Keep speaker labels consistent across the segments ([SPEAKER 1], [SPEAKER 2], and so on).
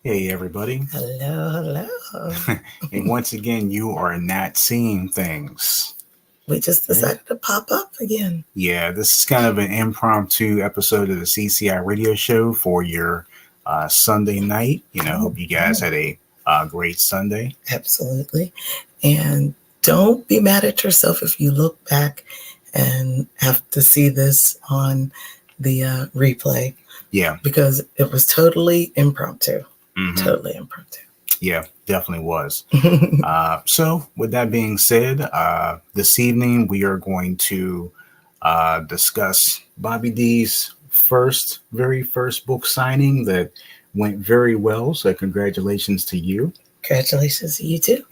[SPEAKER 1] Hey, everybody.
[SPEAKER 2] Hello, hello.
[SPEAKER 1] And once again, you are not seeing things.
[SPEAKER 2] We just
[SPEAKER 1] Right?
[SPEAKER 2] decided to pop up again.
[SPEAKER 1] Yeah, this is kind of an impromptu episode of the CCI radio show for your Sunday night. Hope you guys had a great Sunday.
[SPEAKER 2] Absolutely. And don't be mad at yourself if you look back and have to see this on the replay
[SPEAKER 1] Yeah.
[SPEAKER 2] because it was totally impromptu.
[SPEAKER 1] Mm-hmm.
[SPEAKER 2] Totally impromptu.
[SPEAKER 1] Yeah, definitely was. So, with that being said, this evening we are going to discuss Bobby D's very first book signing that went very well. So, congratulations to you.
[SPEAKER 2] Congratulations to you too.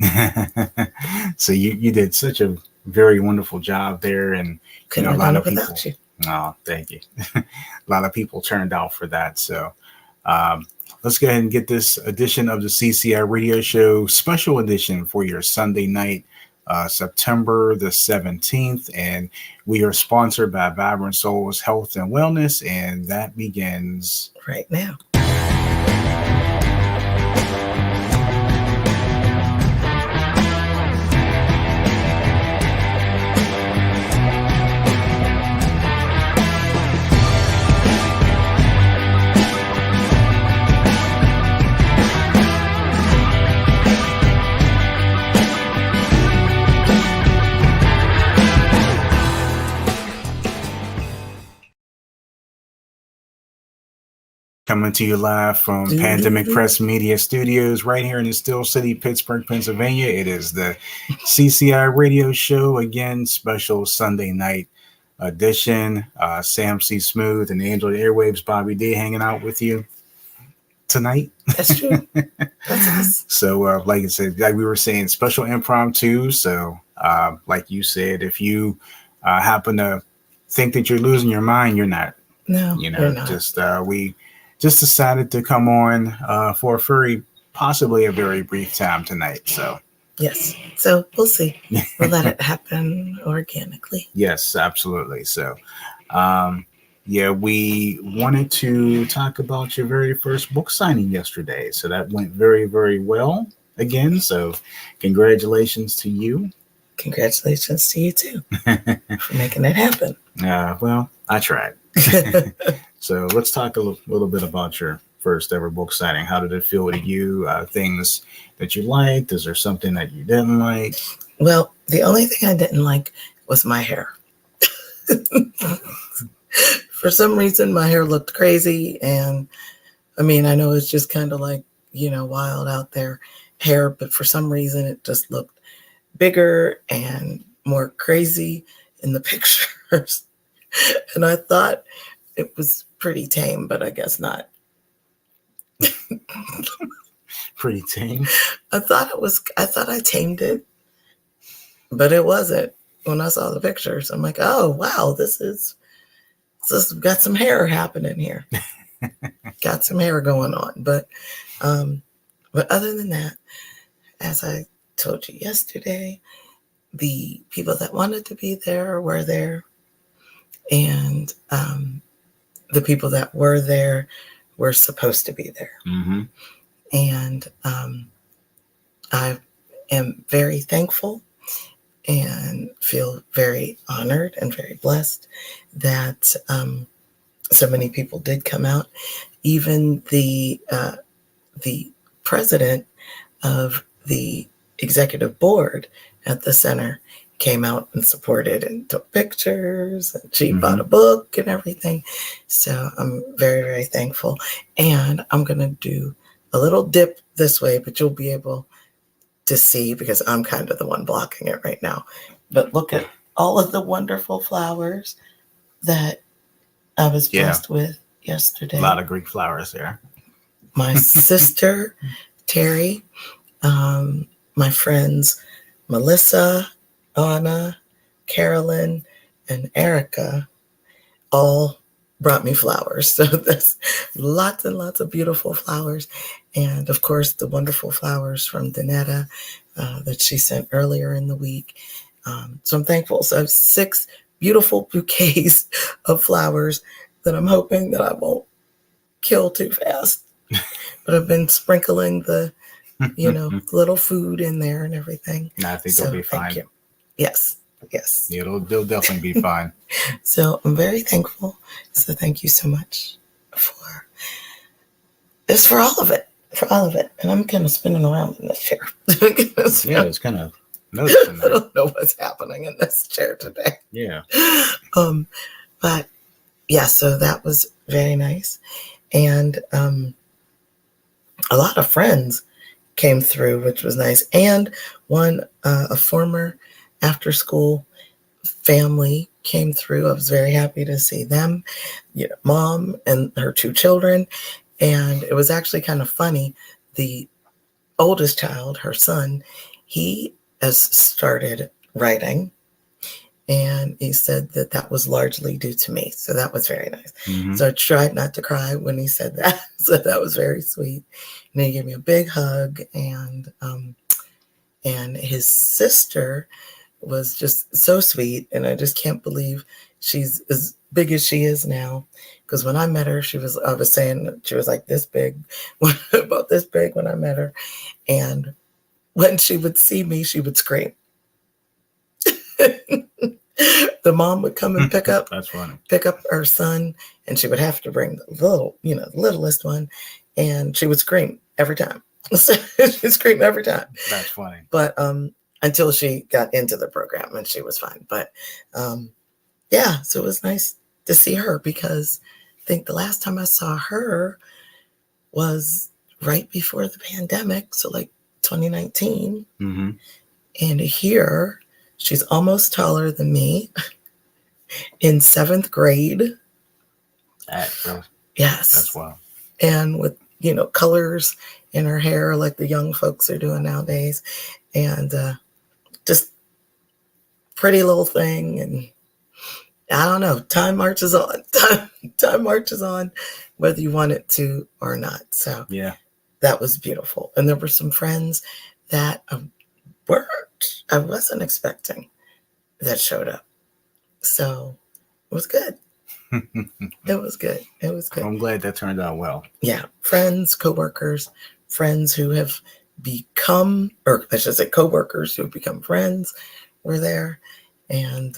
[SPEAKER 1] So, you did such a very wonderful job there, and
[SPEAKER 2] Couldn't
[SPEAKER 1] a
[SPEAKER 2] have
[SPEAKER 1] lot
[SPEAKER 2] done
[SPEAKER 1] of
[SPEAKER 2] it
[SPEAKER 1] people.
[SPEAKER 2] without you.
[SPEAKER 1] Oh, thank you. A lot of people turned out for that. So, um, let's go ahead and get this edition of the CCI Radio Show, special edition for your Sunday night, September the 17th. And we are sponsored by Vibrant Souls Health and Wellness, and that begins
[SPEAKER 2] right now.
[SPEAKER 1] coming to you live from Pandemic Press Media Studios right here in the Steel City, Pittsburgh, Pennsylvania. It is the CCI Radio Show, again, special Sunday night edition. Sam C. Smooth and the Angel Airwaves, Bobby D, hanging out with you tonight.
[SPEAKER 2] That's true. That's us.
[SPEAKER 1] So, like I said, like we were saying, special impromptu. So, like you said, if you happen to think that you're losing your mind, you're not.
[SPEAKER 2] No, you're not.
[SPEAKER 1] Just we just decided to come on for possibly a very brief time tonight. So
[SPEAKER 2] yes, so we'll see. We'll let it happen organically.
[SPEAKER 1] Yes, absolutely. So, yeah, we wanted to talk about your very first book signing yesterday. So that went very, very well again. So congratulations to you.
[SPEAKER 2] Congratulations to you too for making it happen.
[SPEAKER 1] Well, I tried. So let's talk a little bit about your first ever book signing. How did it feel to you? Things that you liked? Is there something that you didn't like?
[SPEAKER 2] Well, the only thing I didn't like was my hair. For some reason, my hair looked crazy. And I mean, I know it's just kind of like, wild out there hair, but for some reason, it just looked bigger and more crazy in the pictures. And I thought it was pretty tame, but I guess not.
[SPEAKER 1] Pretty tame?
[SPEAKER 2] I thought I tamed it, but it wasn't. When I saw the pictures, I'm like, oh, wow, this got some hair happening here. Got some hair going on. But other than that, as I told you yesterday, the people that wanted to be there were there. And the people that were there were supposed to be there.
[SPEAKER 1] Mm-hmm.
[SPEAKER 2] And I am very thankful and feel very honored and very blessed that so many people did come out. Even the president of the executive board at the center came out and supported and took pictures, and she bought a book and everything. So I'm very, very thankful. And I'm going to do a little dip this way, but you'll be able to see because I'm kind of the one blocking it right now. But look at all of the wonderful flowers that I was blessed with yesterday.
[SPEAKER 1] A lot of Greek flowers there.
[SPEAKER 2] My sister, Terry, my friends, Melissa, Anna, Carolyn, and Erica all brought me flowers. So there's lots and lots of beautiful flowers. And of course, the wonderful flowers from Danetta that she sent earlier in the week. So I'm thankful. So I have 6 beautiful bouquets of flowers that I'm hoping that I won't kill too fast but I've been sprinkling the, little food in there and everything.
[SPEAKER 1] No, I think
[SPEAKER 2] So
[SPEAKER 1] they'll be
[SPEAKER 2] thank
[SPEAKER 1] fine.
[SPEAKER 2] you. Yes.
[SPEAKER 1] Yeah, they'll definitely be fine.
[SPEAKER 2] So I'm very thankful. So thank you so much for all of it. For all of it. And I'm kind of spinning around in this chair.
[SPEAKER 1] Yeah, it's kind of noticing
[SPEAKER 2] I
[SPEAKER 1] that.
[SPEAKER 2] don't know what's happening in this chair today.
[SPEAKER 1] Yeah.
[SPEAKER 2] But yeah, so that was very nice. And a lot of friends came through, which was nice. And a former after school family came through. I was very happy to see them, mom and her 2 children. And it was actually kind of funny. The oldest child, her son, he has started writing. And he said that was largely due to me. So that was very nice.
[SPEAKER 1] Mm-hmm.
[SPEAKER 2] So I tried not to cry when he said that. So that was very sweet. And he gave me a big hug. And his sister was just so sweet. And I just can't believe she's as big as she is now. Because when I met her, I was saying she was like this big, about this big when I met her. And when she would see me, she would scream. The mom would come and pick up her son, and she would have to bring the littlest one, and she would scream every time. She'd scream every time.
[SPEAKER 1] That's funny.
[SPEAKER 2] But until she got into the program, and she was fine. But yeah, so it was nice to see her, because I think the last time I saw her was right before the pandemic, so like 2019.
[SPEAKER 1] Mm-hmm.
[SPEAKER 2] And here, she's almost taller than me. In 7th grade. Yes.
[SPEAKER 1] That's wild.
[SPEAKER 2] And with, colors in her hair like the young folks are doing nowadays. And just pretty little thing. And I don't know, time marches on. Time marches on, whether you want it to or not. So
[SPEAKER 1] yeah,
[SPEAKER 2] that was beautiful. And there were some friends that I wasn't expecting that showed up. So it was good. It was good. It was good.
[SPEAKER 1] I'm glad that turned out well.
[SPEAKER 2] Yeah. Friends, coworkers, friends who have become, or I should say coworkers who have become friends were there. And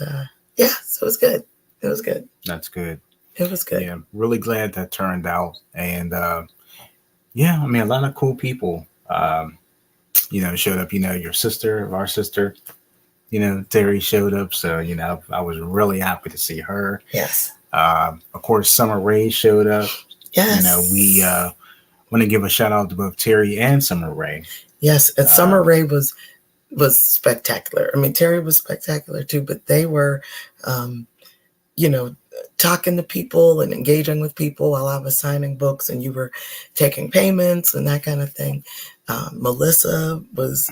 [SPEAKER 2] yeah, so it was good. It was good.
[SPEAKER 1] That's good.
[SPEAKER 2] It was good.
[SPEAKER 1] Yeah, really glad that turned out. And yeah, I mean, a lot of cool people, showed up. Your sister, our sister, Terry showed up. So, I was really happy to see her.
[SPEAKER 2] Yes.
[SPEAKER 1] Of course, Summer Rae showed up.
[SPEAKER 2] Yes.
[SPEAKER 1] We want to give a shout out to both Terry and Summer Rae.
[SPEAKER 2] Yes, and Summer Rae was spectacular. I mean, Terry was spectacular too, but they were, talking to people and engaging with people while I was signing books, and you were taking payments and that kind of thing. Melissa was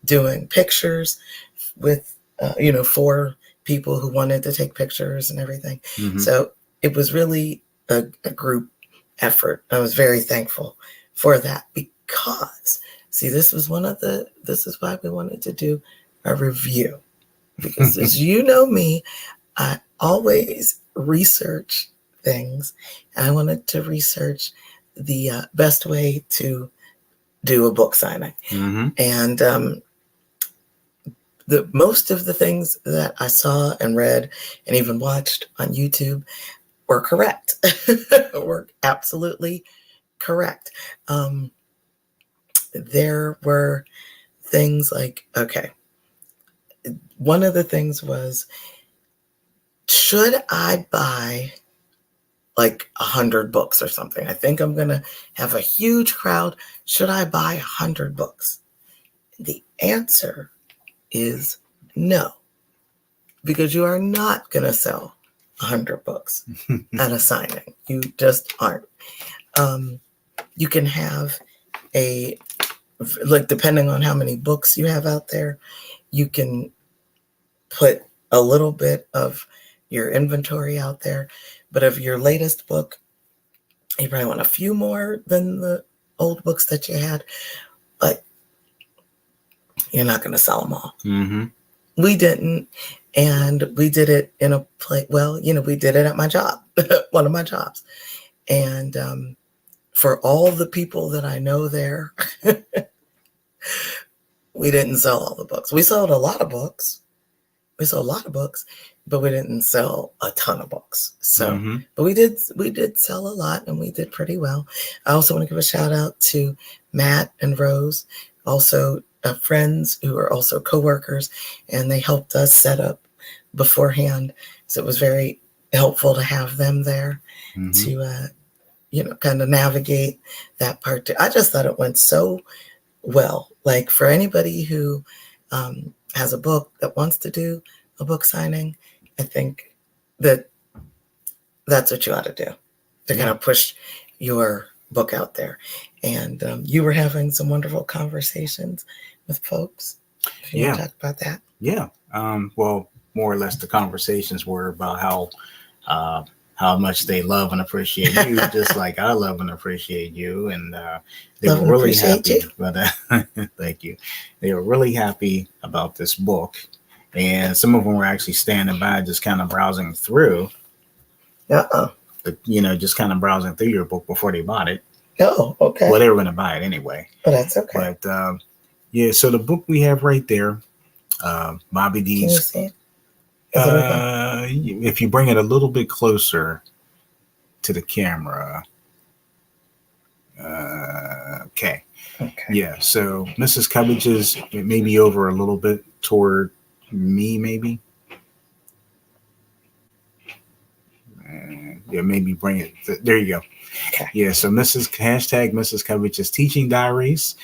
[SPEAKER 2] doing pictures with, for people who wanted to take pictures and everything. Mm-hmm. So it was really a group effort. I was very thankful for that, because see, this is why we wanted to do a review, because as you know me, I always research things, and I wanted to research the best way to do a book signing. Mm-hmm. And the most of the things that I saw and read and even watched on YouTube were correct. Were absolutely correct. There were things like, okay, one of the things was, should I buy like 100 books or something? I think I'm going to have a huge crowd. Should I buy 100 books? The answer is no, because you are not going to sell 100 books at a signing. You just aren't. You can have depending on how many books you have out there, you can put a little bit of your inventory out there. But of your latest book, you probably want a few more than the old books that you had, but you're not going to sell them all. Mm-hmm. We didn't. And we did it in a place, we did it at my job, one of my jobs. And for all the people that I know there, we didn't sell all the books. We sold a lot of books. But we didn't sell a ton of books. So, but we did sell a lot, and we did pretty well. I also want to give a shout out to Matt and Rose, also friends who are also coworkers, and they helped us set up beforehand. So it was very helpful to have them there to, kind of navigate that part too. I just thought it went so well. Like for anybody who has a book that wants to do a book signing, I think that's what you ought to do to kind of push your book out there. And you were having some wonderful conversations with folks. If you want to talk about that.
[SPEAKER 1] Yeah. Well, more or less the conversations were about how much they love and appreciate you, just like I love and appreciate you. And they were really happy. But thank you. They were really happy about this book. And some of them were actually standing by, just kind of browsing through. Just kind of browsing through your book before they bought it.
[SPEAKER 2] Oh, okay.
[SPEAKER 1] Well, they were going to buy it anyway.
[SPEAKER 2] But that's okay.
[SPEAKER 1] But so the book we have right there, Bobby D's.
[SPEAKER 2] Can you see it?
[SPEAKER 1] If you bring it a little bit closer to the camera. Okay. Yeah. So Mrs. Coverage's maybe over a little bit toward me, maybe. Maybe bring it. There you go.
[SPEAKER 2] Okay.
[SPEAKER 1] Yeah. So Mrs. Coverage's Teaching Diaries.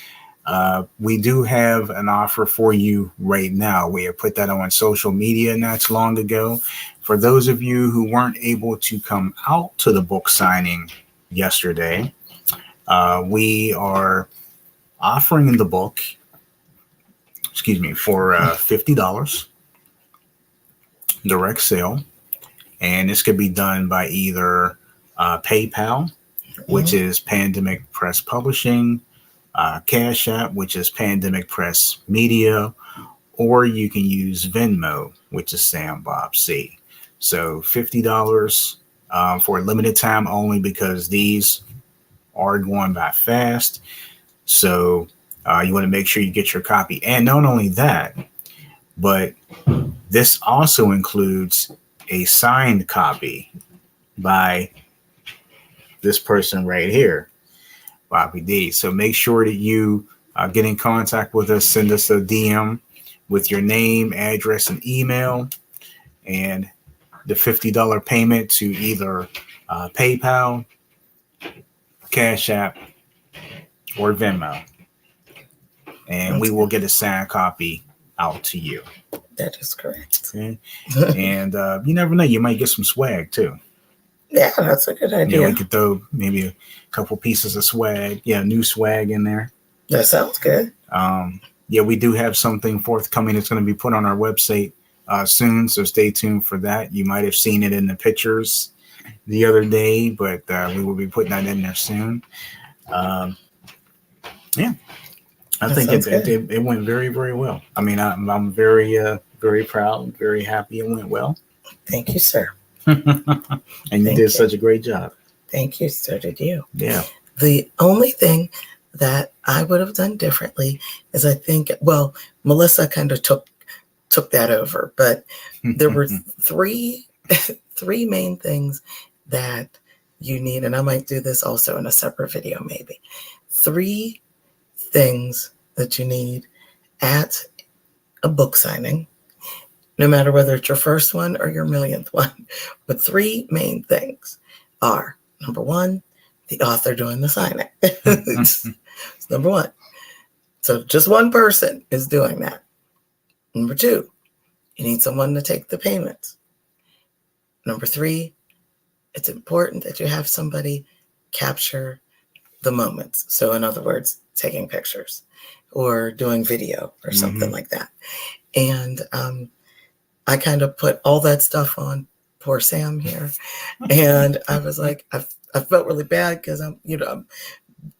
[SPEAKER 1] We do have an offer for you right now. We have put that on social media not too long ago. For those of you who weren't able to come out to the book signing yesterday, we are offering the book, for $50 direct sale. And this could be done by either PayPal, which is Pandemic Press Publishing, Cash App, which is Pandemic Press Media, or you can use Venmo, which is Sam Bob C. So $50 for a limited time only, because these are going by fast. So you want to make sure you get your copy. And not only that, but this also includes a signed copy by this person right here, Bobby D. So make sure that you get in contact with us. Send us a DM with your name, address, and email, and the $50 payment to either PayPal, Cash App, or Venmo. And we will get a signed copy out to you.
[SPEAKER 2] That is correct.
[SPEAKER 1] Okay. And you never know, you might get some swag too.
[SPEAKER 2] Yeah, that's a good idea.
[SPEAKER 1] We could throw maybe a couple pieces of swag. Yeah, new swag in there.
[SPEAKER 2] That sounds good.
[SPEAKER 1] We do have something forthcoming that's going to be put on our website soon, so stay tuned for that. You might have seen it in the pictures the other day, but we will be putting that in there soon. I think it went very, very well. I mean, I'm very, very proud, very happy it went well.
[SPEAKER 2] Thank you, sir.
[SPEAKER 1] And you did such a great job.
[SPEAKER 2] Thank you. So did you.
[SPEAKER 1] Yeah.
[SPEAKER 2] The only thing that I would have done differently is Melissa kind of took that over, but there were three main things that you need, and I might do this also in a separate video, maybe. 3 things that you need at a book signing, no matter whether it's your first one or your millionth one. But 3 main things are, number 1, the author doing the signing. It's number 1. So just one person is doing that. Number 2, you need someone to take the payments. Number 3, it's important that you have somebody capture the moments. So in other words, taking pictures or doing video or something like that. And I kind of put all that stuff on poor Sam here. And I was like, I felt really bad because I'm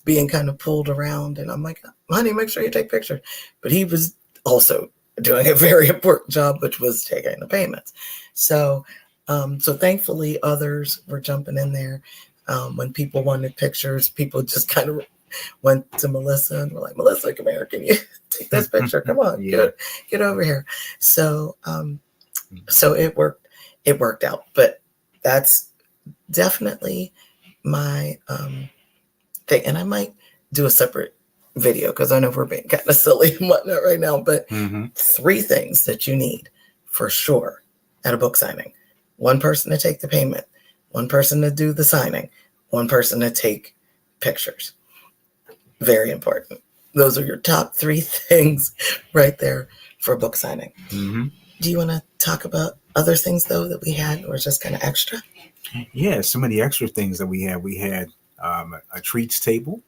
[SPEAKER 2] being kind of pulled around, and I'm like, honey, make sure you take pictures. But he was also doing a very important job, which was taking the payments. So thankfully others were jumping in there. When people wanted pictures, people just kind of went to Melissa and were like, Melissa, come here, can you take this picture? Come on, get over here. So so it worked out. But that's definitely my thing. And I might do a separate video because I know we're being kind of silly and whatnot right now, but 3 things that you need for sure at a book signing. 1 person to take the payment, 1 person to do the signing, 1 person to take pictures. Very important. Those are your top 3 things right there for a book signing. Do you want to talk about other things, though, that we had or just kind of extra?
[SPEAKER 1] Yeah, some of the extra things that we had a treats table.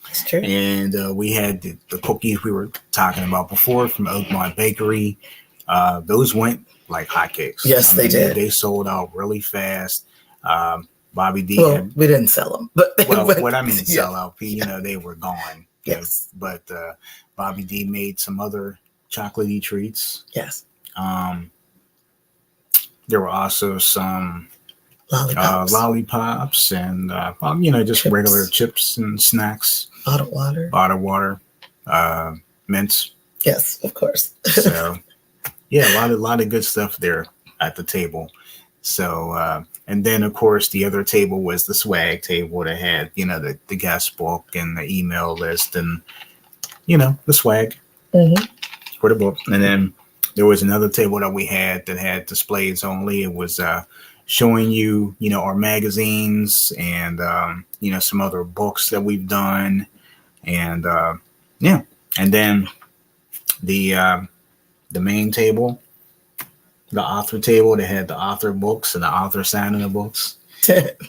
[SPEAKER 2] That's true.
[SPEAKER 1] And we had the cookies we were talking about before from Oakmont Bakery. Those went like hotcakes.
[SPEAKER 2] Yes, they did.
[SPEAKER 1] They sold out really fast. Bobby D.
[SPEAKER 2] Well, we didn't sell them, but
[SPEAKER 1] what I mean sell out, they were gone.
[SPEAKER 2] Yes.
[SPEAKER 1] But Bobby D made some other chocolatey treats.
[SPEAKER 2] Yes.
[SPEAKER 1] There were also some
[SPEAKER 2] lollipops
[SPEAKER 1] and just
[SPEAKER 2] chips.
[SPEAKER 1] regular chips and snacks.
[SPEAKER 2] Bottled water,
[SPEAKER 1] mints.
[SPEAKER 2] Yes, of course.
[SPEAKER 1] So yeah, a lot of good stuff there at the table. So and then of course the other table was the swag table that had the guest book and the email list and the swag for the book. And then there was another table that we had that had displays only. It was showing you our magazines and some other books that we've done. And and then the main table, the author table that had the author books and the author signing the books.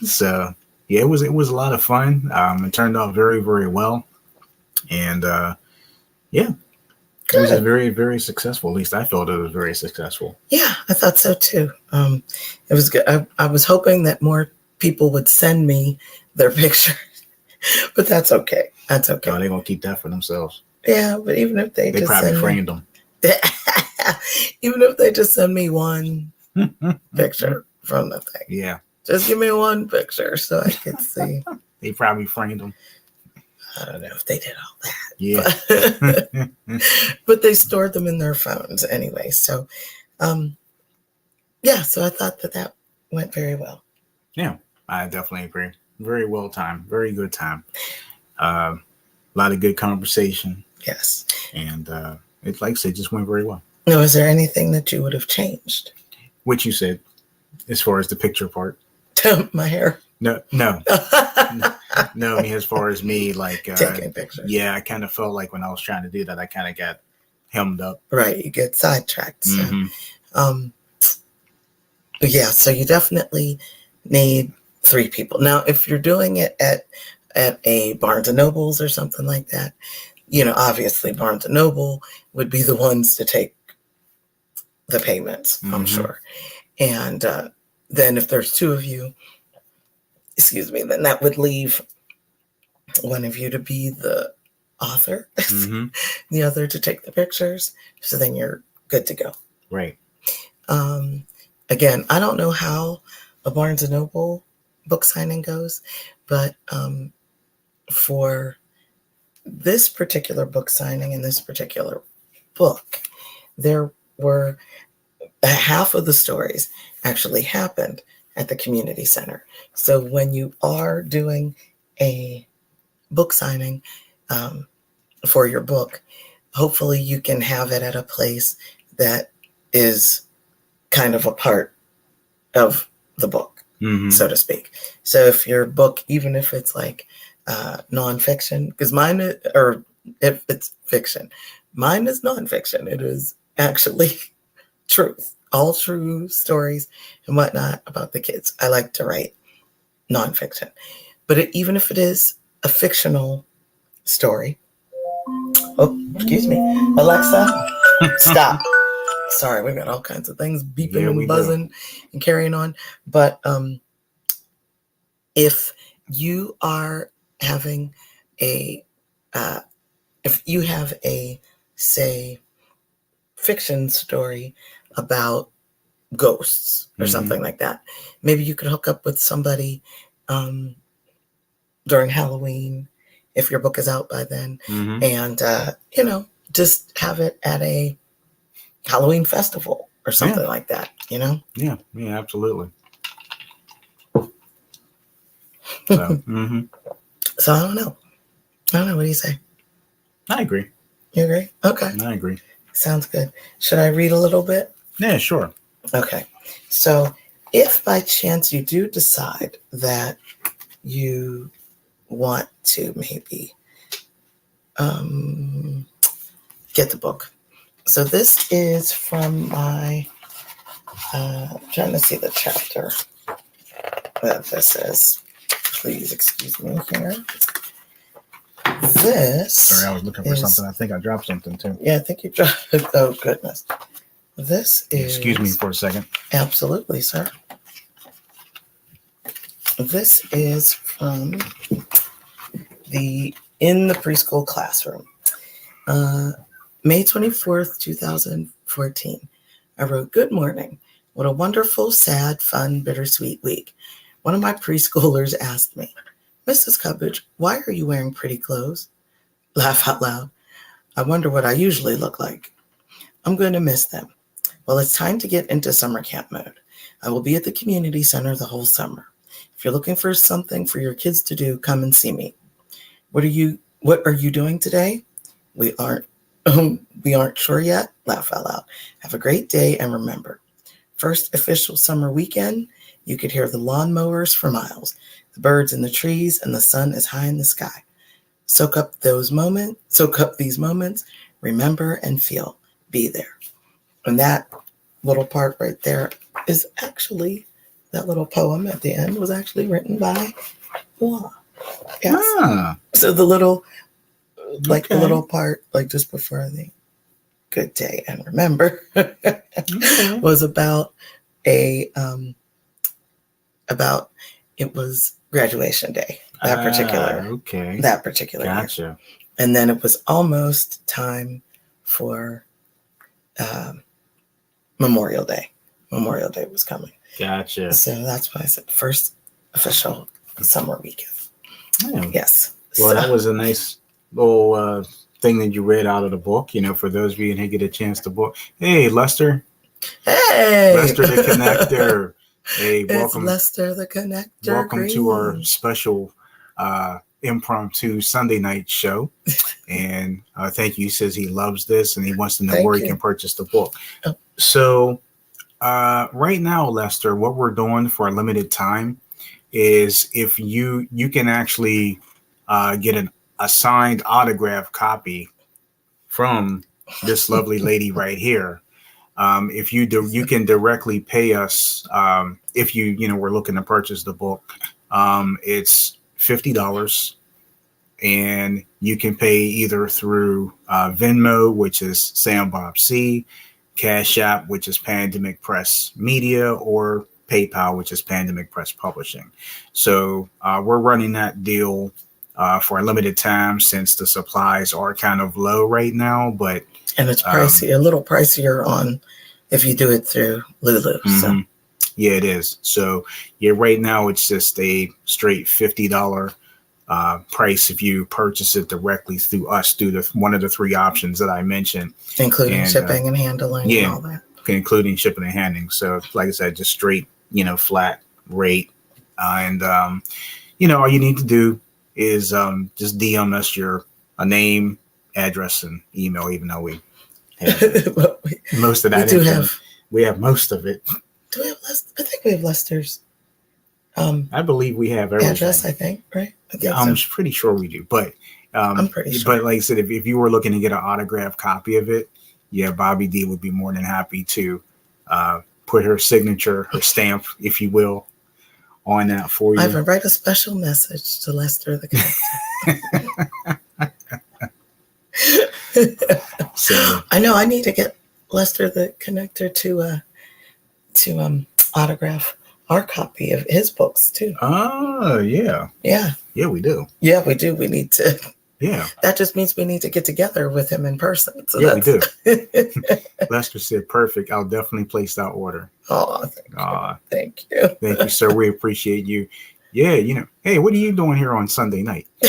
[SPEAKER 1] So yeah, it was a lot of fun. It turned out very, very well. And it was a very, very successful. At least I felt it was very successful.
[SPEAKER 2] Yeah, I thought so too. It was good. I was hoping that more people would send me their pictures, but that's okay. That's okay.
[SPEAKER 1] Oh, they're gonna keep that for themselves.
[SPEAKER 2] Yeah, but even if they just
[SPEAKER 1] probably framed them.
[SPEAKER 2] Even if they just send me one picture from the thing.
[SPEAKER 1] Yeah.
[SPEAKER 2] Just give me one picture so I can see.
[SPEAKER 1] They probably framed them.
[SPEAKER 2] I don't know if they did all that.
[SPEAKER 1] Yeah.
[SPEAKER 2] But they stored them in their phones anyway. So, so I thought that went very well.
[SPEAKER 1] Yeah, I definitely agree. Very well timed. Very good time. A lot of good conversation.
[SPEAKER 2] Yes.
[SPEAKER 1] And it's like I said, just went very well.
[SPEAKER 2] Now, is there anything that you would have changed?
[SPEAKER 1] What you said, as far as the picture part?
[SPEAKER 2] My hair.
[SPEAKER 1] No. No, I mean, as far as me, like
[SPEAKER 2] taking pictures.
[SPEAKER 1] Yeah, I kind of felt like when I was trying to do that, I kind of got hemmed up.
[SPEAKER 2] Right, you get sidetracked. So, so you definitely need 3 people. Now, if you're doing it at a Barnes and Nobles or something like that, obviously Barnes and Noble would be the ones to take the payments, I'm sure. And then if there's 2 of you, then that would leave one of you to be the author, the other to take the pictures. So then you're good to go.
[SPEAKER 1] Right.
[SPEAKER 2] Again, I don't know how a Barnes and Noble book signing goes, but for this particular book signing and this particular book, there were half of the stories actually happened at the community center. So when you are doing a book signing for your book, hopefully you can have it at a place that is kind of a part of the book, so to speak. So if your book, even if it's like nonfiction, because mine is, or if it's fiction, mine is nonfiction. It is actually truth, all true stories and whatnot about the kids. I like to write nonfiction, but even if it is a fictional story, excuse me, Alexa, stop. Sorry, we've got all kinds of things beeping and buzzing and carrying on. But if you are having if you have a, say, fiction story about ghosts or something like that, maybe you could hook up with somebody during Halloween, if your book is out by then,
[SPEAKER 1] Mm-hmm.
[SPEAKER 2] and just have it at a Halloween festival or something like that.
[SPEAKER 1] Yeah, absolutely. So,
[SPEAKER 2] So I don't know. What do you say?
[SPEAKER 1] I agree.
[SPEAKER 2] You agree? Okay.
[SPEAKER 1] I agree.
[SPEAKER 2] Sounds good. Should I read a little bit?
[SPEAKER 1] Yeah, sure.
[SPEAKER 2] Okay. So if by chance you do decide that you want to maybe get the book. So this is from my, I'm trying to see the chapter that this is. Please excuse me here. This.
[SPEAKER 1] Sorry, I was looking for something. I think I dropped something too.
[SPEAKER 2] Yeah, I think you dropped it. Oh, goodness. This is.
[SPEAKER 1] Excuse me for a second.
[SPEAKER 2] Absolutely, sir. This is from In the Preschool Classroom. May 24th, 2014. I wrote, "Good morning. What a wonderful, sad, fun, bittersweet week. One of my preschoolers asked me, 'Mrs. Cubbage, why are you wearing pretty clothes?' Laugh out loud. I wonder what I usually look like. I'm going to miss them. Well, it's time to get into summer camp mode. I will be at the community center the whole summer. If you're looking for something for your kids to do, come and see me. What are you doing today? We aren't sure yet. Laugh out loud. Have a great day, and remember, first official summer weekend, you could hear the lawnmowers for miles, the birds in the trees, and the sun is high in the sky. Soak up these moments, remember and feel, be there." And that little part right there is actually, that little poem at the end was actually written by Wa. Yes.
[SPEAKER 1] Ah,
[SPEAKER 2] So the little, the
[SPEAKER 1] okay.
[SPEAKER 2] little part, just before the good day and remember,
[SPEAKER 1] Okay.
[SPEAKER 2] was about it was graduation day, that particular
[SPEAKER 1] Gotcha.
[SPEAKER 2] year. And then it was almost time for Memorial Day. Memorial Day was coming.
[SPEAKER 1] Gotcha.
[SPEAKER 2] So that's why I said first official summer weekend.
[SPEAKER 1] Yeah.
[SPEAKER 2] Yes.
[SPEAKER 1] Well, that was a nice little thing that you read out of the book. For those of you who get a chance to book. Hey, Lester.
[SPEAKER 2] Hey,
[SPEAKER 1] Lester the Connector. Hey, welcome.
[SPEAKER 2] It's Lester the Connector.
[SPEAKER 1] Welcome
[SPEAKER 2] Green.
[SPEAKER 1] to our special impromptu Sunday night show. And thank you. He says he loves this and he wants to know where he can purchase the book.
[SPEAKER 2] Oh.
[SPEAKER 1] So right now, Lester, what we're doing for a limited time is if you can actually get a signed autograph copy from this lovely lady right here. If you do, you can directly pay us. If we're looking to purchase the book, it's $50, and you can pay either through Venmo, which is Sam Bob C, Cash App, which is Pandemic Press Media, or PayPal, which is Pandemic Press Publishing. So we're running that deal for a limited time since the supplies are kind of low right now,
[SPEAKER 2] and it's pricey, a little pricier on if you do it through Lulu.
[SPEAKER 1] Mm-hmm.
[SPEAKER 2] So
[SPEAKER 1] yeah, it is. So right now it's just a straight $50 price if you purchase it directly through us through one of the three options that I mentioned,
[SPEAKER 2] including shipping and handling and all that.
[SPEAKER 1] Including shipping and handling. So like I said, just straight, flat rate. And all you need to do is just DM us your name, address, and email, even though we have most of that. We have most of it.
[SPEAKER 2] Do we have Lester? I think we have Lester's.
[SPEAKER 1] I believe we have everything.
[SPEAKER 2] Address, I think, right?
[SPEAKER 1] I'm pretty sure we do. But
[SPEAKER 2] I'm pretty sure.
[SPEAKER 1] But like I said, if you were looking to get an autographed copy of it, Bobby D would be more than happy to put her signature, her stamp, if you will, on that for you.
[SPEAKER 2] I would write a special message to Lester the Connector. So I know I need to get Lester the Connector to autograph our copy of his books too.
[SPEAKER 1] Oh, yeah.
[SPEAKER 2] Yeah.
[SPEAKER 1] Yeah, we do.
[SPEAKER 2] Yeah, we do. We need to.
[SPEAKER 1] Yeah.
[SPEAKER 2] That just means we need to get together with him in person. So
[SPEAKER 1] yeah, we do. Lester said, perfect. I'll definitely place that order.
[SPEAKER 2] Oh, thank you. Thank you,
[SPEAKER 1] sir. We appreciate you. Yeah, hey, what are you doing here on Sunday night?
[SPEAKER 2] By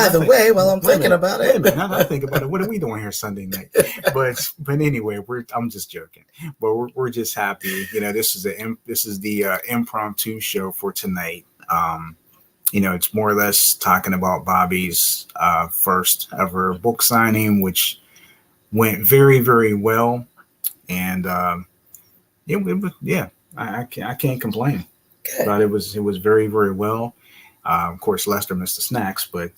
[SPEAKER 2] the way, while I'm thinking about it,
[SPEAKER 1] wait a minute. Now that I think about it, what are we doing here Sunday night? But anyway, I'm just joking. But we're just happy. This is the impromptu show for tonight. It's more or less talking about Bobby's first ever book signing, which went very, very well, and it was, yeah, I can't complain.
[SPEAKER 2] Good.
[SPEAKER 1] But it was very, very well. Of course, Lester missed the snacks, but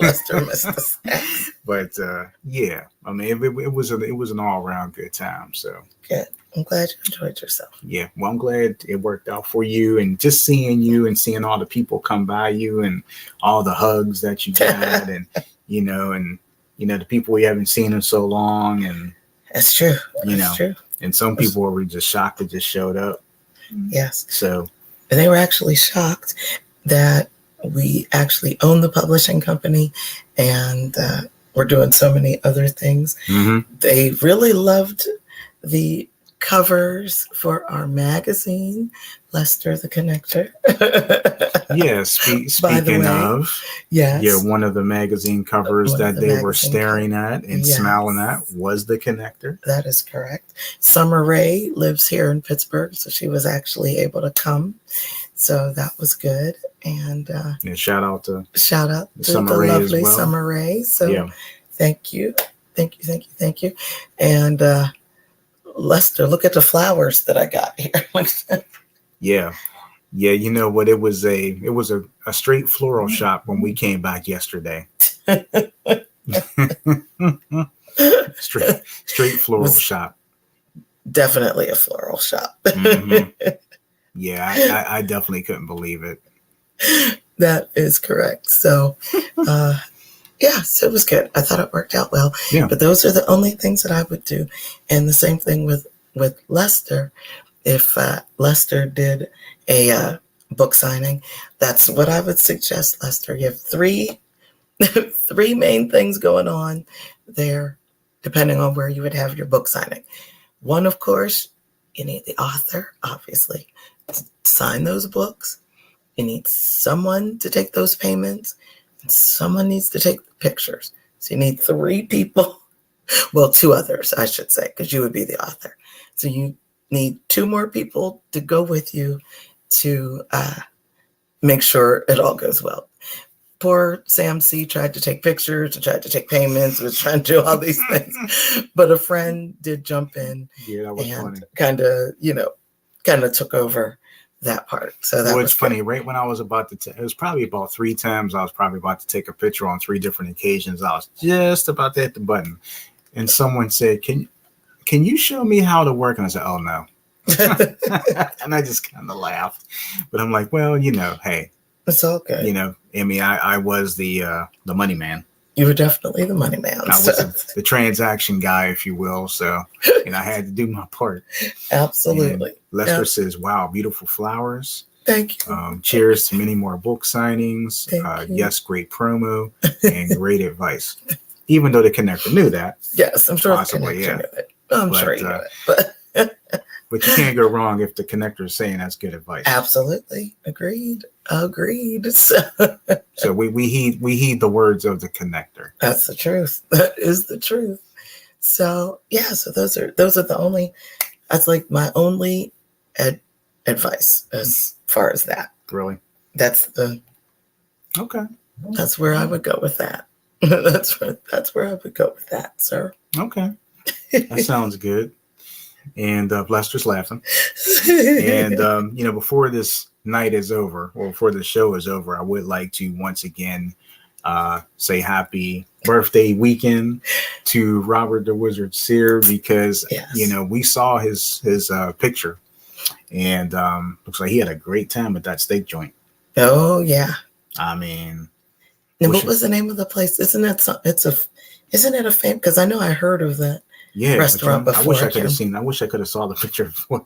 [SPEAKER 2] Lester missed the snacks.
[SPEAKER 1] But yeah, I mean, it was an all around good time. So
[SPEAKER 2] good. I'm glad you enjoyed yourself.
[SPEAKER 1] Yeah, well, I'm glad it worked out for you, and just seeing you and seeing all the people come by you and all the hugs that you got, and the people we haven't seen in so long, and
[SPEAKER 2] that's true. That's true.
[SPEAKER 1] And some people were just shocked that just showed up.
[SPEAKER 2] Yes.
[SPEAKER 1] So
[SPEAKER 2] they were actually shocked that we actually own the publishing company, and we're doing so many other things.
[SPEAKER 1] Mm-hmm.
[SPEAKER 2] They really loved the covers for our magazine, Lester the Connector.
[SPEAKER 1] Yeah, speaking of,
[SPEAKER 2] yes,
[SPEAKER 1] yeah, one of the magazine covers that they were staring at and smiling at was the Connector.
[SPEAKER 2] That is correct. Summer Rae lives here in Pittsburgh, so she was actually able to come. So that was good. And
[SPEAKER 1] shout out to
[SPEAKER 2] the
[SPEAKER 1] Rae
[SPEAKER 2] lovely
[SPEAKER 1] well.
[SPEAKER 2] Summer Rae. So
[SPEAKER 1] yeah.
[SPEAKER 2] Thank you. And Lester, look at the flowers that I got here.
[SPEAKER 1] Yeah. You know what? It was a straight floral shop when we came back yesterday. straight floral shop.
[SPEAKER 2] Definitely a floral shop.
[SPEAKER 1] Mm-hmm. Yeah, I definitely couldn't believe it.
[SPEAKER 2] That is correct. So, so it was good. I thought it worked out well.
[SPEAKER 1] Yeah.
[SPEAKER 2] But those are the only things that I would do. And the same thing with Lester. If Lester did a book signing, that's what I would suggest, Lester. You have three main things going on there, depending on where you would have your book signing. One, of course, you need the author, obviously, to sign those books. You need someone to take those payments, and someone needs to take the pictures. So you need 3 people. Well, 2 others, I should say, because you would be the author. So you need 2 more people to go with you to make sure it all goes well. Poor Sam C. tried to take pictures, tried to take payments, was trying to do all these things. But a friend did jump in and kind of took over that part. So that was
[SPEAKER 1] funny. Right when I was about to, it was probably about 3 times I was probably about to take a picture on 3 different occasions. I was just about to hit the button. And someone said, can you show me how to work? And I said, oh, no. And I just kind of laughed. But I'm like, well, hey.
[SPEAKER 2] It's all good.
[SPEAKER 1] I was the money man.
[SPEAKER 2] You were definitely the money man.
[SPEAKER 1] I was the transaction guy, if you will. So, I had to do my part.
[SPEAKER 2] Absolutely.
[SPEAKER 1] And Lester says, wow, beautiful flowers.
[SPEAKER 2] Thank you.
[SPEAKER 1] Cheers to many more book signings. Yes, great promo and great advice. Even though the Connector knew that.
[SPEAKER 2] Yes, I'm sure possibly, the Connector knew it. I'm sure he knew it.
[SPEAKER 1] But you can't go wrong if the Connector is saying that's good advice.
[SPEAKER 2] Absolutely. Agreed.
[SPEAKER 1] So we heed the words of the Connector.
[SPEAKER 2] That's the truth. That is the truth. So so those are the only, that's like my only advice as far as that.
[SPEAKER 1] Really?
[SPEAKER 2] That's where I would go with that. That's where I would go with that, sir.
[SPEAKER 1] Okay. That sounds good. And Lester's laughing. And before this night is over, or before the show is over, I would like to once again say happy birthday weekend to Robert the Wizard Sear, because we saw his picture, and looks like he had a great time at that steak joint.
[SPEAKER 2] Oh yeah.
[SPEAKER 1] I mean,
[SPEAKER 2] and what was the name of the place? Isn't it a fame? Because I know I heard of that.
[SPEAKER 1] Yeah,
[SPEAKER 2] restaurant before.
[SPEAKER 1] I wish I could have seen. I wish I could have saw the picture of what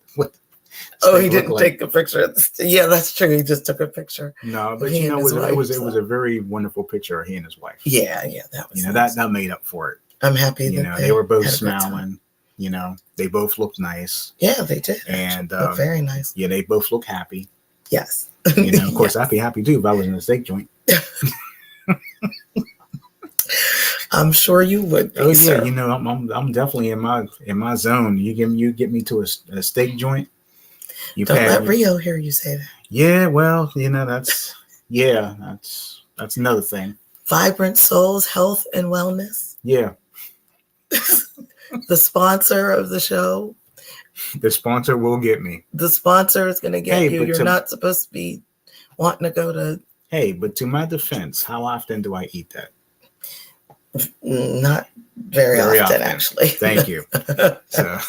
[SPEAKER 2] he didn't take a picture. Yeah, that's true. He just took a picture.
[SPEAKER 1] No, but it was a very wonderful picture of he and his wife.
[SPEAKER 2] Yeah, that was
[SPEAKER 1] that made up for it.
[SPEAKER 2] I'm happy
[SPEAKER 1] that they were both smiling. They both looked nice.
[SPEAKER 2] Yeah, they did.
[SPEAKER 1] And
[SPEAKER 2] looked very nice.
[SPEAKER 1] Yeah, they both look happy.
[SPEAKER 2] Yes.
[SPEAKER 1] Of course, I'd be happy too if I was in a steak joint.
[SPEAKER 2] I'm sure you would be,
[SPEAKER 1] oh yeah,
[SPEAKER 2] sir.
[SPEAKER 1] I'm definitely in my zone. You get me to a steak joint.
[SPEAKER 2] Don't let Rio hear you say that.
[SPEAKER 1] Yeah, well, that's another thing.
[SPEAKER 2] Vibrant Souls Health and Wellness.
[SPEAKER 1] Yeah.
[SPEAKER 2] The sponsor of the show.
[SPEAKER 1] The sponsor will get me.
[SPEAKER 2] The sponsor is going to get you. You're not supposed to be wanting to go to.
[SPEAKER 1] Hey, but to my defense, how often do I eat that?
[SPEAKER 2] Not very often, actually.
[SPEAKER 1] Thank you. So,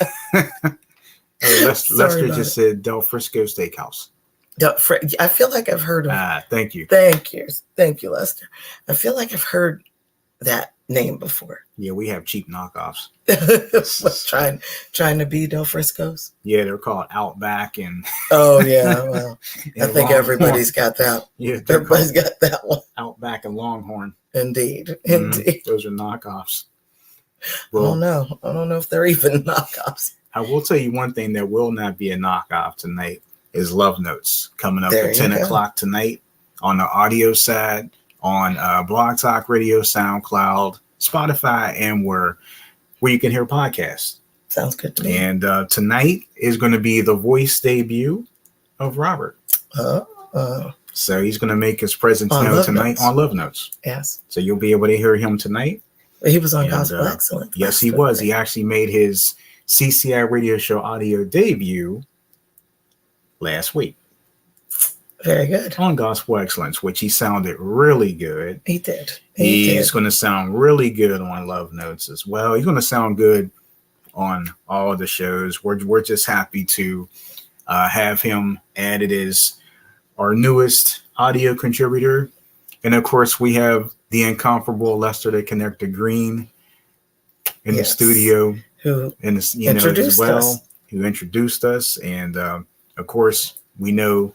[SPEAKER 1] Lester just said Del Frisco Steakhouse.
[SPEAKER 2] I feel like I've heard of.
[SPEAKER 1] Thank you.
[SPEAKER 2] Thank you, Lester. I feel like I've heard that name before.
[SPEAKER 1] Yeah, we have cheap knockoffs.
[SPEAKER 2] trying to be Del Frisco's.
[SPEAKER 1] Yeah, they're called Outback and.
[SPEAKER 2] Oh yeah, well, I think everybody's got that.
[SPEAKER 1] Yeah,
[SPEAKER 2] everybody's got that one.
[SPEAKER 1] Outback and Longhorn.
[SPEAKER 2] Indeed.
[SPEAKER 1] Those are knockoffs.
[SPEAKER 2] Well, I don't know if they're even knockoffs.
[SPEAKER 1] I will tell you one thing that will not be a knockoff tonight is Love Notes coming up at 10 o'clock tonight on the audio side on Blog Talk Radio, SoundCloud, Spotify, and where you can hear podcasts.
[SPEAKER 2] Sounds good to me.
[SPEAKER 1] And tonight is going to be the voice debut of Robert. So he's going to make his presence known tonight on Love Notes.
[SPEAKER 2] Yes.
[SPEAKER 1] So you'll be able to hear him tonight.
[SPEAKER 2] He was on Gospel Excellence.
[SPEAKER 1] Yes, he was. He actually made his CCI radio show audio debut last week.
[SPEAKER 2] Very good.
[SPEAKER 1] On Gospel Excellence, which he sounded really good.
[SPEAKER 2] He did.
[SPEAKER 1] He's going to sound really good on Love Notes as well. He's going to sound good on all the shows. We're just happy to have him added as our newest audio contributor. And of course, we have the incomparable Lester the Connector Green in the studio,
[SPEAKER 2] who
[SPEAKER 1] introduced us. And of course, we know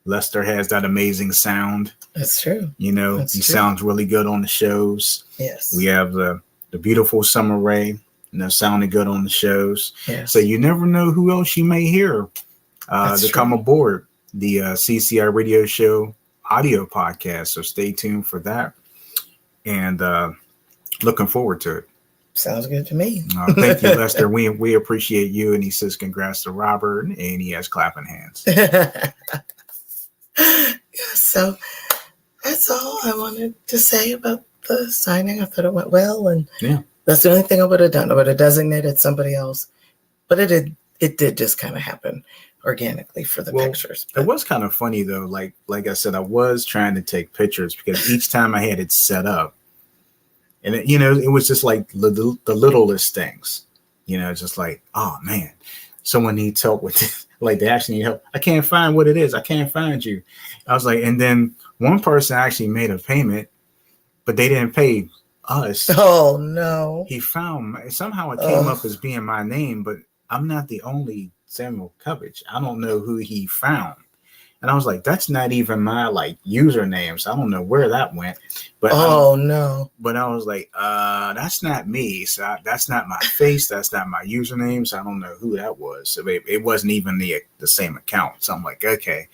[SPEAKER 1] Lester has that amazing sound.
[SPEAKER 2] That's true.
[SPEAKER 1] He sounds really good on the shows.
[SPEAKER 2] Yes.
[SPEAKER 1] We have the beautiful Summer Rae, sounding good on the shows.
[SPEAKER 2] Yes.
[SPEAKER 1] So you never know who else you may hear come aboard the CCI radio show audio podcast. So stay tuned for that. And looking forward to it.
[SPEAKER 2] Sounds good to me.
[SPEAKER 1] Thank you, Lester. We appreciate you. And he says congrats to Robert, and he has clapping hands.
[SPEAKER 2] So that's all I wanted to say about the signing. I thought it went well, and that's the only thing I would have done. I would have designated somebody else, but it did just kind of happen organically for the pictures.
[SPEAKER 1] It was kind of funny though. Like I said, I was trying to take pictures because each time I had it set up, and it was just like the littlest things. Just like, oh man, someone needs help with this. Like they actually need help. I can't find what it is. I can't find you. I was like, and then one person actually made a payment, but they didn't pay us.
[SPEAKER 2] Oh no.
[SPEAKER 1] He found somehow it came up as being my name, but I'm not the only Samuel Covage. I don't know who he found. And I was like, that's not even my username. So I don't know where that went. But
[SPEAKER 2] no.
[SPEAKER 1] But I was like, that's not me. So that's not my face. That's not my username. So I don't know who that was. So it wasn't even the same account. So I'm like, okay.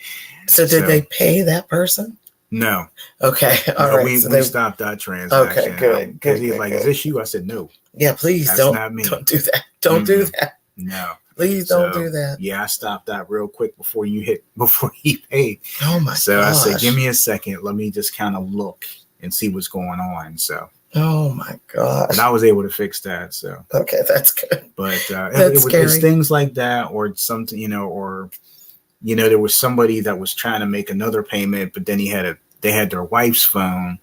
[SPEAKER 2] So did they pay that person?
[SPEAKER 1] No.
[SPEAKER 2] Okay. All right.
[SPEAKER 1] We stopped that transaction.
[SPEAKER 2] Okay, good.
[SPEAKER 1] He's like, is this you? I said, no.
[SPEAKER 2] Yeah, please
[SPEAKER 1] that's not me.
[SPEAKER 2] Don't do that. Don't do that.
[SPEAKER 1] No.
[SPEAKER 2] Please don't do that.
[SPEAKER 1] Yeah, I stopped that real quick before he paid.
[SPEAKER 2] Oh my!
[SPEAKER 1] So gosh. I said, give me a second. Let me just kind of look and see what's going on. So.
[SPEAKER 2] Oh my gosh!
[SPEAKER 1] And I was able to fix that. So.
[SPEAKER 2] Okay, that's good.
[SPEAKER 1] But it was things like that, or something, or there was somebody that was trying to make another payment, but then they had their wife's phone.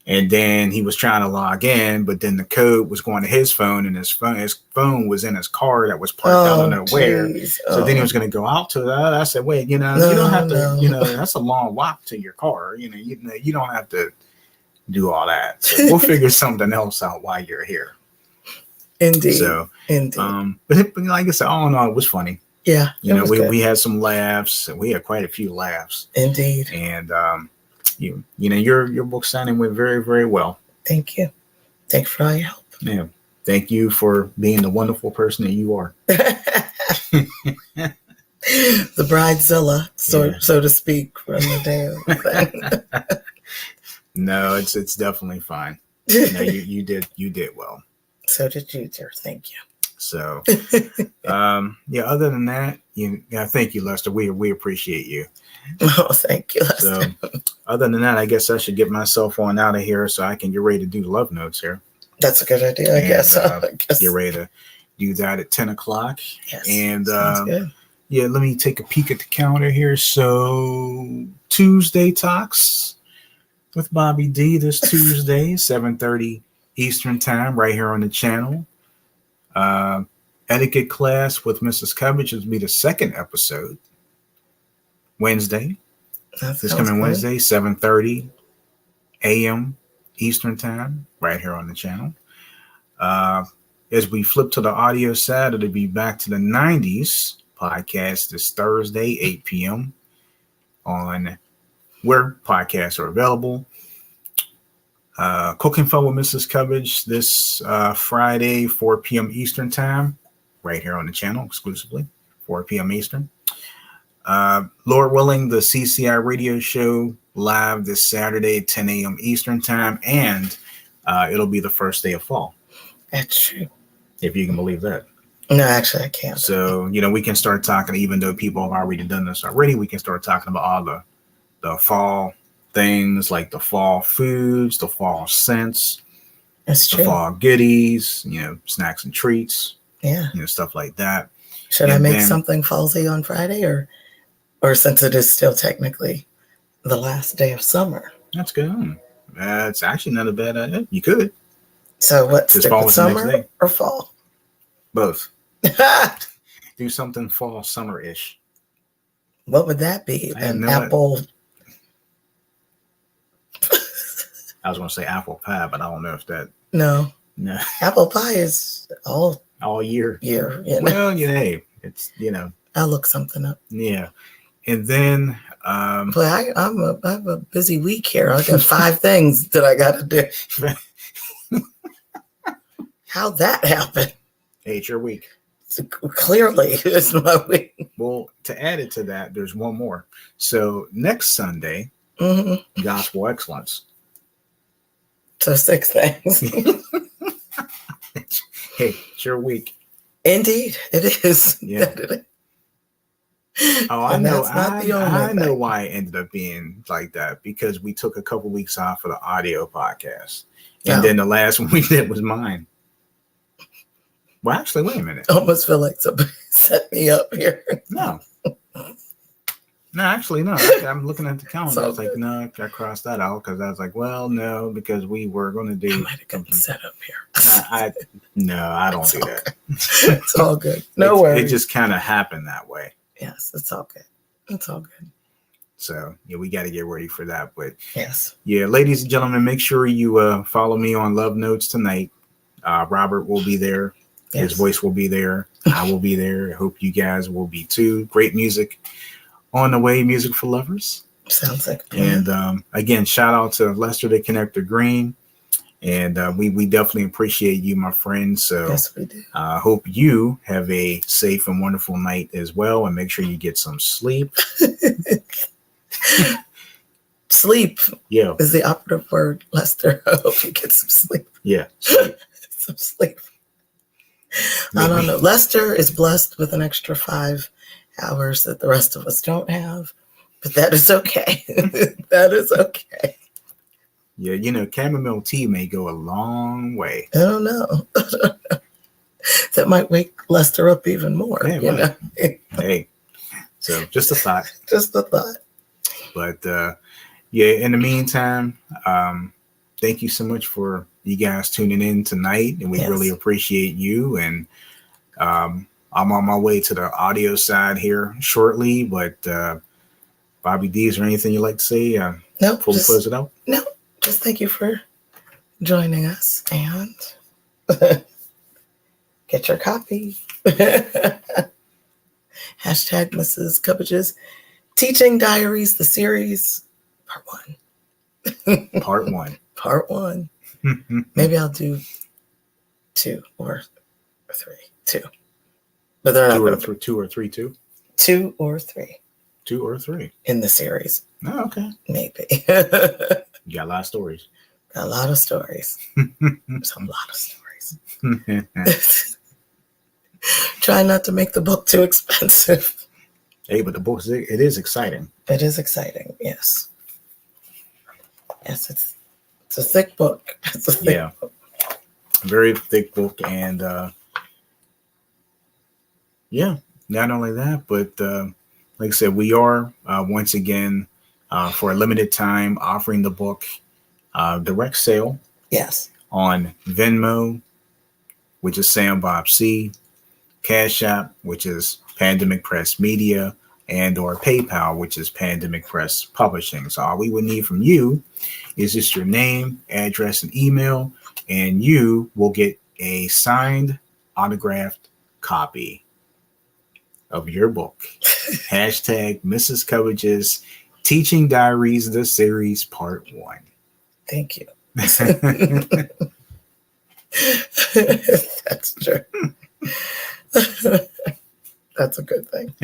[SPEAKER 1] And then he was trying to log in, but then the code was going to his phone, and his phone was in his car that was parked out of nowhere. So then he was going to go out to that. I said, wait, you don't have to, that's a long walk to your car. You don't have to do all that. So we'll figure something else out while you're here.
[SPEAKER 2] Indeed.
[SPEAKER 1] So,
[SPEAKER 2] indeed.
[SPEAKER 1] But like I said, all in all, it was funny.
[SPEAKER 2] Yeah.
[SPEAKER 1] We had some laughs, and we had quite a few laughs.
[SPEAKER 2] Indeed.
[SPEAKER 1] And, your book signing went very, very well.
[SPEAKER 2] Thank you. Thank you for all your help.
[SPEAKER 1] Yeah. Thank you for being the wonderful person that you are.
[SPEAKER 2] The bridezilla, so to speak, from the damn thing.
[SPEAKER 1] No, it's definitely fine. No, you did well.
[SPEAKER 2] So did you, dear. Thank you.
[SPEAKER 1] So, yeah. Other than that, thank you, Lester. We appreciate you.
[SPEAKER 2] Oh, thank you, Lester.
[SPEAKER 1] So, other than that, I guess I should get myself on out of here so I can get ready to do the love notes here.
[SPEAKER 2] That's a good idea, I guess.
[SPEAKER 1] Get ready to do that at 10 o'clock.
[SPEAKER 2] Yes,
[SPEAKER 1] and
[SPEAKER 2] sounds good.
[SPEAKER 1] Yeah, let me take a peek at the calendar here. So Tuesday Talks with Bobby D this Tuesday, 7:30 Eastern Time, right here on the channel. Etiquette Class with Mrs. Cubbage will be the second episode. Wednesday. This coming good. Wednesday, 7:30 a.m. Eastern Time, right here on the channel. As we flip to the audio side, it'll be Back to the 90s podcast this Thursday, 8 p.m. on where podcasts are available. Cooking Fun with Mrs. Cubbage this Friday, 4 p.m. Eastern Time, right here on the channel exclusively, 4 p.m. Eastern. Lord willing, the CCI radio show live this Saturday, 10 a.m. Eastern Time, and it'll be the first day of fall.
[SPEAKER 2] That's true.
[SPEAKER 1] If you can believe that.
[SPEAKER 2] No, actually, I can't.
[SPEAKER 1] So, we can start talking, even though people have already done this already, we can start talking about all the fall things, like the fall foods, the fall scents,
[SPEAKER 2] That's true.
[SPEAKER 1] The fall goodies, snacks and treats.
[SPEAKER 2] Yeah.
[SPEAKER 1] Stuff like that.
[SPEAKER 2] Should I make something fallsy on Friday or since it is still technically the last day of summer?
[SPEAKER 1] That's good. It's actually not a bad idea. You could.
[SPEAKER 2] So what's summer or fall?
[SPEAKER 1] Both. Do something fall summer-ish.
[SPEAKER 2] What would that be? An apple.
[SPEAKER 1] I was going to say apple pie, but I don't know if that.
[SPEAKER 2] No. Apple pie is all
[SPEAKER 1] year.
[SPEAKER 2] Well,
[SPEAKER 1] hey, it's
[SPEAKER 2] I'll look something up.
[SPEAKER 1] Yeah, and then.
[SPEAKER 2] But I have a busy week here. I got 5 things that I got to do. How'd that happen?
[SPEAKER 1] Hey, it's your week.
[SPEAKER 2] So clearly, it's my week.
[SPEAKER 1] Well, to add it to that, there's one more. So next Sunday, Gospel Excellence.
[SPEAKER 2] So 6 things.
[SPEAKER 1] Hey, it's your week.
[SPEAKER 2] Indeed, it is.
[SPEAKER 1] Yeah. Oh, I know. I know why it ended up being like that, because we took a couple weeks off for the audio podcast, and then the last one we did was mine. Well, actually, wait a minute.
[SPEAKER 2] I almost feel like somebody set me up here.
[SPEAKER 1] No, actually, no. I'm looking at the calendar. I was like, no, I crossed that out because I was like, well, no, because we were going to do.
[SPEAKER 2] I might have gotten set up here.
[SPEAKER 1] I don't do that.
[SPEAKER 2] It's all good. No worries.
[SPEAKER 1] It just kind of happened that way.
[SPEAKER 2] Yes, it's all good. It's all good.
[SPEAKER 1] So, we got to get ready for that. But
[SPEAKER 2] yes.
[SPEAKER 1] Yeah, ladies and gentlemen, make sure you follow me on Love Notes tonight. Robert will be there. Yes. His voice will be there. I will be there. I hope you guys will be too. Great music on the way. Music for lovers.
[SPEAKER 2] Sounds like a plan.
[SPEAKER 1] And again, shout out to Lester the Connector Green. And we definitely appreciate you, my friend. So
[SPEAKER 2] yes, we do.
[SPEAKER 1] Hope you have a safe and wonderful night as well. And make sure you get some sleep.
[SPEAKER 2] Sleep.
[SPEAKER 1] Yeah.
[SPEAKER 2] Is the operative word, Lester. I hope you get some sleep.
[SPEAKER 1] Yeah. Sleep.
[SPEAKER 2] Some sleep. I don't know. Lester is blessed with an extra 5 hours that the rest of us don't have, but that is okay. That is okay.
[SPEAKER 1] Yeah, chamomile tea may go a long way.
[SPEAKER 2] I don't know. That might wake Lester up even more.
[SPEAKER 1] Yeah, hey, so just a thought.
[SPEAKER 2] Just a thought.
[SPEAKER 1] But in the meantime, thank you so much for you guys tuning in tonight, and we really appreciate you. And I'm on my way to the audio side here shortly, but Bobby D, is there anything you'd like to say
[SPEAKER 2] no,
[SPEAKER 1] before we close it out?
[SPEAKER 2] No, just thank you for joining us, and get your copy. Hashtag Mrs. Cubbage's Teaching Diaries, the series, part 1.
[SPEAKER 1] Part 1.
[SPEAKER 2] Part 1. Maybe I'll do 2 or 3. 2. But they're not
[SPEAKER 1] 2 or 3, 2.
[SPEAKER 2] 2 or 3.
[SPEAKER 1] 2 or 3
[SPEAKER 2] in the series.
[SPEAKER 1] Oh, okay.
[SPEAKER 2] Maybe.
[SPEAKER 1] You got a lot of stories.
[SPEAKER 2] A lot of stories. There's a lot of stories. Try not to make the book too expensive.
[SPEAKER 1] Hey, but the book, it is exciting.
[SPEAKER 2] It is exciting, yes. Yes, it's a thick book. It's a thick book.
[SPEAKER 1] Very thick book. And not only that, but like I said, we are once again for a limited time offering the book direct sale.
[SPEAKER 2] Yes.
[SPEAKER 1] On Venmo, which is Sam Bob C, Cash App, which is Pandemic Press Media, and or PayPal, which is Pandemic Press Publishing. So all we would need from you is just your name, address, and email, and you will get a signed, autographed copy of your book. Hashtag Mrs. Coverage's Teaching Diaries, the series part 1.
[SPEAKER 2] Thank you. That's true. That's a good thing.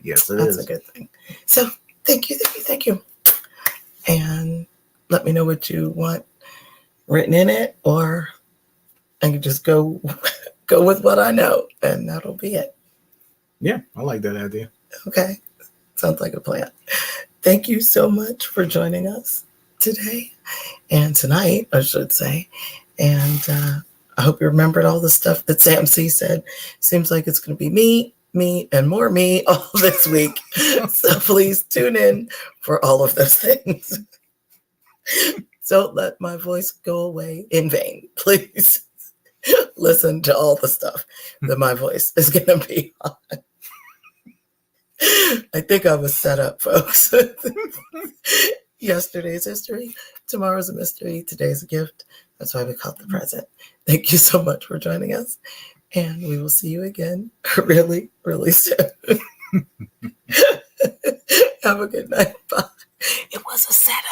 [SPEAKER 1] Yes,
[SPEAKER 2] That's a good thing. So thank you. And let me know what you want written in it, or I can just go with what I know, and that'll be it.
[SPEAKER 1] Yeah, I like that idea.
[SPEAKER 2] Okay. Sounds like a plan. Thank you so much for joining us today and tonight, I should say. And I hope you remembered all the stuff that Sam C said. Seems like it's going to be me, and more me all this week. So please tune in for all of those things. Don't let my voice go away in vain. Please listen to all the stuff that my voice is going to be on. I think I was set up, folks. Yesterday's history, tomorrow's a mystery, today's a gift. That's why we call it the present. Thank you so much for joining us, and we will see you again really, really soon. Have a good night. Bye. It was a setup.